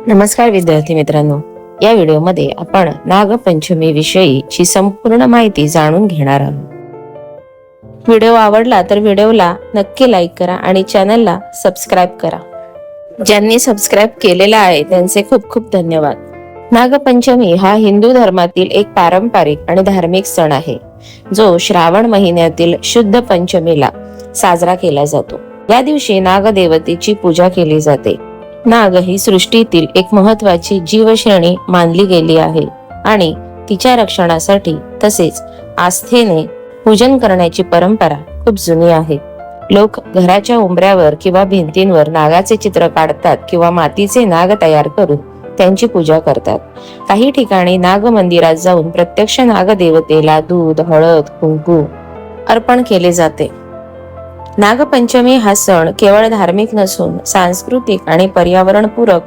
नमस्कार विद्यार्थी मित्रांनो, या व्हिडिओमध्ये आपण नागपंचमी विषयीची संपूर्ण माहिती जाणून घेणार आहोत। व्हिडिओ आवडला तर व्हिडिओला नक्की लाईक करा आणि चॅनलला सबस्क्राईब करा। ज्यांनी सबस्क्राईब केलेला आहे त्यांचे खूप खूप धन्यवाद। नागपंचमी हा हिंदू धर्मातील एक पारंपरिक आणि धार्मिक सण आहे, जो श्रावण महिन्यातील शुद्ध पंचमीला साजरा केला जातो। या दिवशी नागदेवतेची पूजा केली जाते। नाग ही सृष्टीतील एक महत्वाची जीवश्रेणी मानली गेली आहे आणि तिच्या रक्षणासाठी तसेच आस्थेने पूजन करण्याची परंपरा खूप जुनी आहे। लोक घराच्या उंबऱ्यावर किंवा भिंतींवर नागाचे चित्र काढतात किंवा मातीचे नाग तयार करून त्यांची पूजा करतात। काही ठिकाणी नाग मंदिरात जाऊन प्रत्यक्ष नागदेवतेला दूध, हळद, कुंकू अर्पण केले जाते। नागपंचमी हा सण केवळ धार्मिक नसून सांस्कृतिक आणि पर्यावरणपूरक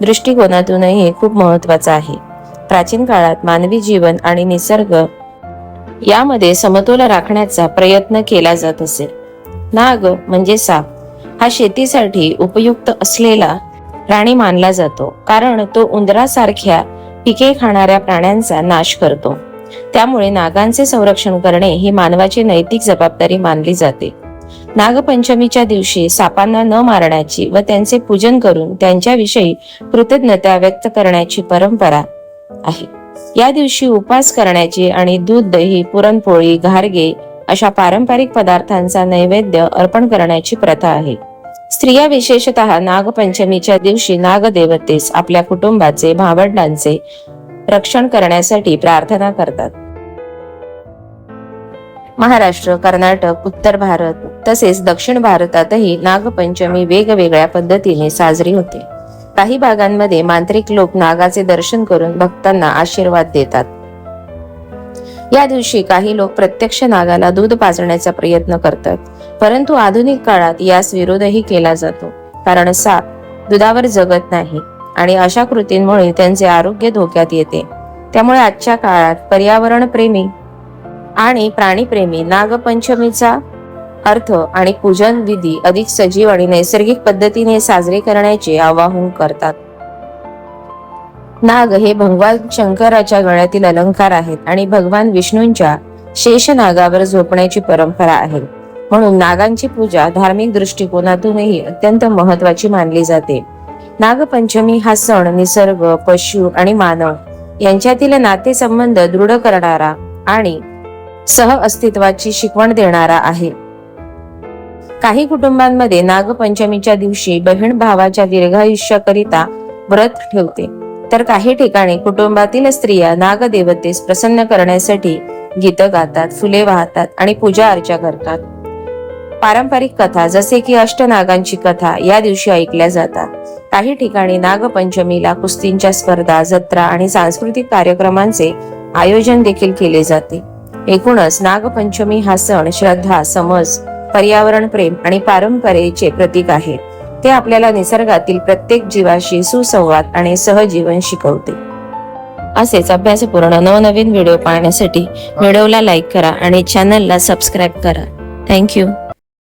दृष्टिकोनातूनही खूप महत्वाचा आहे। प्राचीन काळात मानवी जीवन आणि निसर्ग यामध्ये समतोल राखण्याचा प्रयत्न केला जात असे। नाग म्हणजे साप हा शेतीसाठी उपयुक्त असलेला प्राणी मानला जातो, कारण तो उंदरासारख्या पिके खाणाऱ्या प्राण्यांचा नाश करतो। त्यामुळे नागांचे संरक्षण करणे ही मानवाची नैतिक जबाबदारी मानली जाते। नागपंचमीच्या दिवशी सापांना न मारण्याची व त्यांचे पूजन करून त्यांच्याविषयी कृतज्ञता व्यक्त करण्याची परंपरा आहे। या दिवशी उपवास करण्याची आणि दूध, दही, पुरणपोळी, घारगे अशा पारंपरिक पदार्थांचा नैवेद्य अर्पण करण्याची प्रथा आहे। स्त्रिया विशेषतः नागपंचमीच्या दिवशी नागदेवतेस आपल्या कुटुंबाचे, भावंडांचे रक्षण करण्यासाठी प्रार्थना करतात। महाराष्ट्र, कर्नाटक, उत्तर भारत तसेच दक्षिण भारतातही नागपंचमी वेगवेगळ्या पद्धतीने साजरी होते। काही भागांमध्ये मांत्रिक लोक नागाचे दर्शन करून भक्तांना आशीर्वाद देतात। या दिवशी काही लोक प्रत्यक्ष नागाला दूध पाजण्याचा प्रयत्न करतात, परंतु आधुनिक काळात यास विरोधही केला जातो, कारण साप दुधावर जगत नाही आणि अशा कृतींमुळे त्यांचे आरोग्य धोक्यात येते। त्यामुळे आजच्या काळात पर्यावरण प्रेमी आणि प्राणीप्रेमी नागपंचमीचा अर्थ आणि पूजन विधी अधिक सजीव आणि नैसर्गिक पद्धतीने साजरे करण्याचे आवाहन करतात। नाग हे भगवान शंकराच्या गळ्यातील अलंकार आहेत आणि भगवान विष्णूंच्या शेष नागावर झोपण्याची परंपरा आहे। म्हणून नागांची पूजा धार्मिक दृष्टिकोनातूनही अत्यंत महत्वाची मानली जाते। नागपंचमी हा सण निसर्ग, पशु आणि मानव यांच्यातील नातेसंबंध दृढ करणारा आणि सह अस्तित्वाची शिकवण देणारा आहे। काही कुटुंबांमध्ये नागपंचमीच्या दिवशी बहीण भावाच्या दीर्घायुष्याकरिता व्रत ठेवते, तर काही ठिकाणी कुटुंबातील स्त्रिया नागदेवतेस प्रसन्न करण्यासाठी गीत गातात, फुले वाहतात आणि पूजा अर्चा करतात। पारंपरिक कथा जसे की अष्टनागांची कथा या दिवशी ऐकल्या जातात। काही ठिकाणी नागपंचमीला कुस्तींच्या स्पर्धा, जत्रा आणि सांस्कृतिक कार्यक्रमांचे आयोजन देखील केले जाते। एकूणच नागपंचमी हा सण श्रद्धा, समज, पर्यावरण प्रेम आणि परंपरेचे प्रतीक आहे। ते आपल्याला निसर्गातील प्रत्येक जीवाशी सुसंवाद आणि सहजीवन शिकवते। असेच अभ्यासपूर्ण नवनवीन व्हिडिओ पाहण्यासाठी व्हिडिओला लाईक करा आणि चॅनलला सबस्क्राईब करा। थँक्यू।